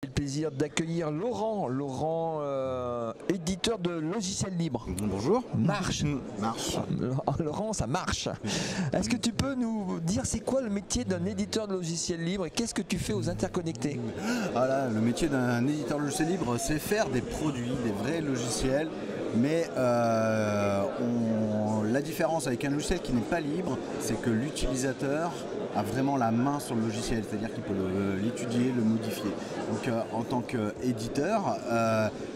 J'ai le plaisir d'accueillir Laurent, éditeur de logiciels libres. Bonjour. Marche. Marche. Laurent, ça marche. Est-ce que tu peux nous dire c'est quoi le métier d'un éditeur de logiciels libres et qu'est-ce que tu fais aux interconnectés? Voilà, le métier d'un éditeur de logiciels libres, c'est faire des produits, des vrais logiciels, mais la différence avec un logiciel qui n'est pas libre, c'est que l'utilisateur a vraiment la main sur le logiciel, c'est-à-dire qu'il peut l'étudier, le modifier. Donc en tant qu'éditeur,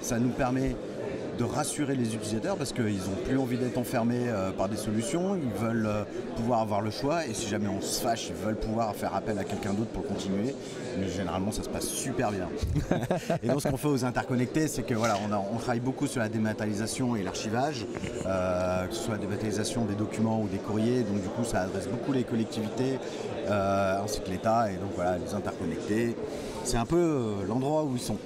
ça nous permet de rassurer les utilisateurs parce qu'ils n'ont plus envie d'être enfermés par des solutions, ils veulent pouvoir avoir le choix et si jamais on se fâche, ils veulent pouvoir faire appel à quelqu'un d'autre pour continuer. Mais généralement ça se passe super bien. Et donc ce qu'on fait aux interconnectés, c'est que voilà, on travaille beaucoup sur la dématérialisation et l'archivage, que ce soit la dématérialisation des documents ou des courriers, donc du coup ça adresse beaucoup les collectivités ainsi que l'État et donc voilà, les interconnectés. C'est un peu l'endroit où ils sont.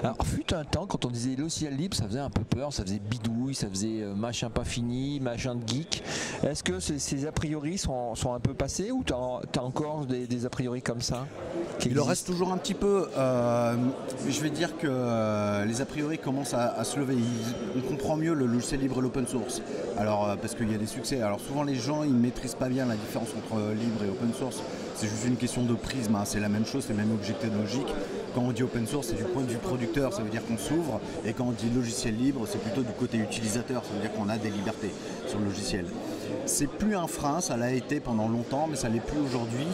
Alors, fut un temps, quand on disait logiciel libre, ça faisait un peu peur, ça faisait bidouille, ça faisait machin pas fini, machin de geek. Est-ce que ces a priori sont un peu passés ou tu as encore des a priori comme ça? Il en reste toujours un petit peu. Je vais dire que les a priori commencent à se lever. On comprend mieux le logiciel libre et l'open source. Alors, parce qu'il y a des succès. Alors souvent les gens ils ne maîtrisent pas bien la différence entre libre et open source. C'est juste une question de prisme, hein. C'est la même chose, c'est le même objet technologique. Quand on dit open source, c'est du point de vue producteur, ça veut dire qu'on s'ouvre. Et quand on dit logiciel libre, c'est plutôt du côté utilisateur, ça veut dire qu'on a des libertés sur le logiciel. C'est plus un frein, ça l'a été pendant longtemps, mais ça l'est plus aujourd'hui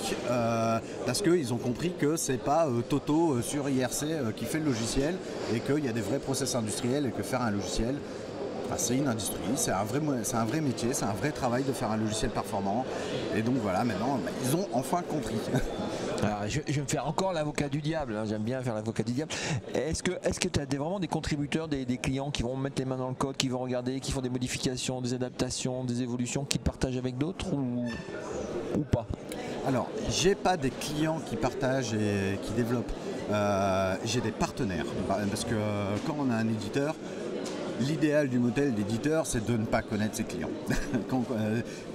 parce qu'ils ont compris que c'est pas Toto sur IRC qui fait le logiciel et qu'il y a des vrais process industriels et que faire un logiciel, c'est une industrie, c'est un vrai métier, c'est un vrai travail de faire un logiciel performant. Et donc voilà, maintenant, ils ont enfin compris. Alors, je vais me faire encore l'avocat du diable, hein. J'aime bien faire l'avocat du diable. Est-ce que tu as vraiment des contributeurs, des clients qui vont mettre les mains dans le code, qui vont regarder, qui font des modifications, des adaptations, des évolutions, qui partagent avec d'autres ou pas? Alors, j'ai pas des clients qui partagent et qui développent. J'ai des partenaires, parce que quand on a un éditeur, l'idéal du modèle d'éditeur, c'est de ne pas connaître ses clients.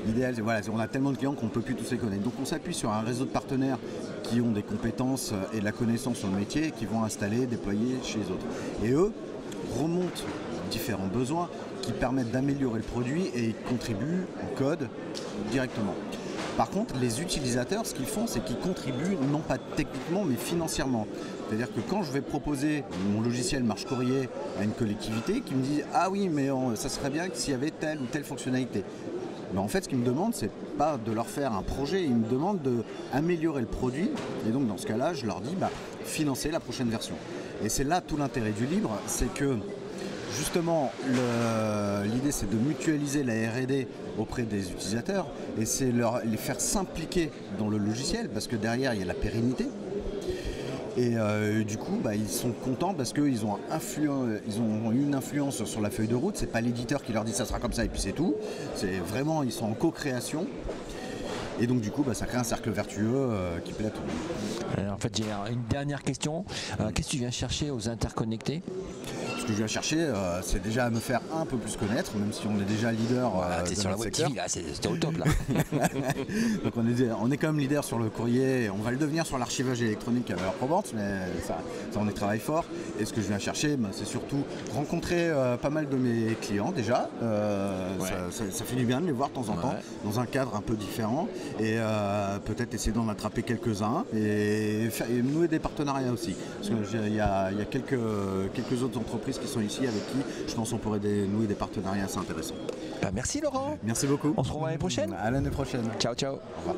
L'idéal, c'est voilà, on a tellement de clients qu'on ne peut plus tous les connaître. Donc on s'appuie sur un réseau de partenaires qui ont des compétences et de la connaissance sur le métier, qui vont installer, déployer chez les autres. Et eux remontent différents besoins qui permettent d'améliorer le produit et ils contribuent au code directement. Par contre, les utilisateurs, ce qu'ils font, c'est qu'ils contribuent non pas techniquement, mais financièrement. C'est-à-dire que quand je vais proposer mon logiciel marche courrier à une collectivité qui me dit « Ah oui, mais ça serait bien s'il y avait telle ou telle fonctionnalité ». Mais en fait, ce qu'ils me demandent, c'est pas de leur faire un projet, ils me demandent d'améliorer le produit. Et donc, dans ce cas-là, je leur dis financer la prochaine version. Et c'est là tout l'intérêt du libre, c'est que justement, l'idée c'est de mutualiser la R&D auprès des utilisateurs et c'est les faire s'impliquer dans le logiciel parce que derrière il y a la pérennité. Et du coup, ils sont contents parce qu'ils ont une influence sur la feuille de route. C'est pas l'éditeur qui leur dit ça sera comme ça et puis c'est tout. C'est vraiment, ils sont en co-création. Et donc du coup, ça crée un cercle vertueux qui plaît à tout le monde. En fait, j'ai une dernière question. Qu'est-ce que tu viens chercher aux interconnectés? Ce que je viens chercher, c'est déjà à me faire un peu plus connaître, même si on est déjà leader t'es de sur la notre web secteur. TV, là, c'était au top là. Donc on est quand même leader sur le courrier, on va le devenir sur l'archivage électronique à valeur probante, mais ça on y travaille fort. Et ce que je viens chercher, c'est surtout rencontrer pas mal de mes clients déjà. Ça fait du bien de les voir de temps en temps, dans un cadre un peu différent, et peut-être essayer d'en attraper quelques-uns et nouer des partenariats aussi. Parce qu'il y a quelques autres entreprises qui sont ici avec qui je pense qu'on pourrait nouer des partenariats assez intéressants. Merci Laurent. Merci beaucoup. On se revoit l'année prochaine. À l'année prochaine. Ciao ciao. Au revoir.